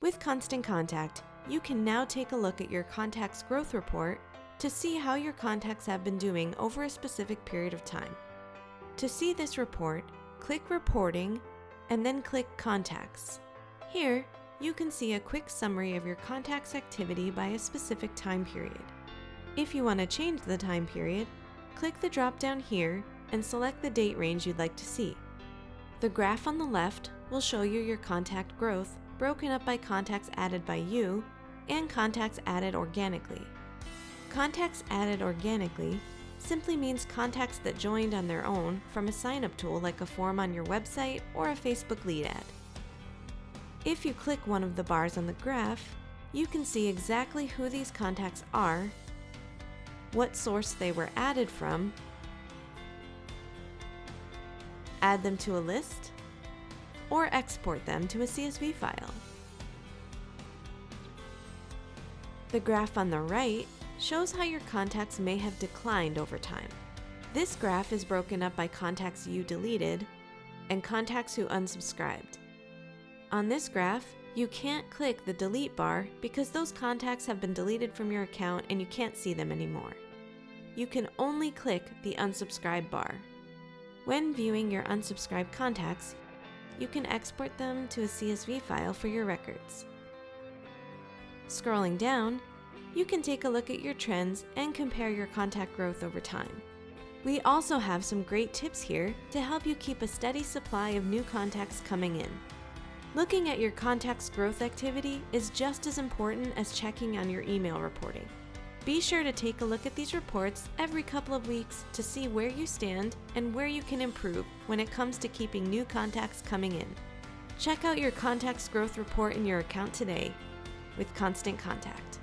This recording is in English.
With Constant Contact, you can now take a look at your contacts growth report to see how your contacts have been doing over a specific period of time. To see this report, click Reporting and then click Contacts. Here, you can see a quick summary of your contacts activity by a specific time period. If you want to change the time period, click the drop-down here and select the date range you'd like to see. The graph on the left will show you your contact growth broken up by contacts added by you and contacts added organically. Contacts added organically simply means contacts that joined on their own from a sign-up tool like a form on your website or a Facebook lead ad. If you click one of the bars on the graph, you can see exactly who these contacts are, what source they were added from, add them to a list, or export them to a CSV file. The graph on the right shows how your contacts may have declined over time. This graph is broken up by contacts you deleted and contacts who unsubscribed. On this graph, you can't click the delete bar because those contacts have been deleted from your account and you can't see them anymore. You can only click the unsubscribe bar. When viewing your unsubscribed contacts, you can export them to a CSV file for your records. Scrolling down, you can take a look at your trends and compare your contact growth over time. We also have some great tips here to help you keep a steady supply of new contacts coming in. Looking at your contacts growth activity is just as important as checking on your email reporting. Be sure to take a look at these reports every couple of weeks to see where you stand and where you can improve when it comes to keeping new contacts coming in. Check out your contacts growth report in your account today with Constant Contact.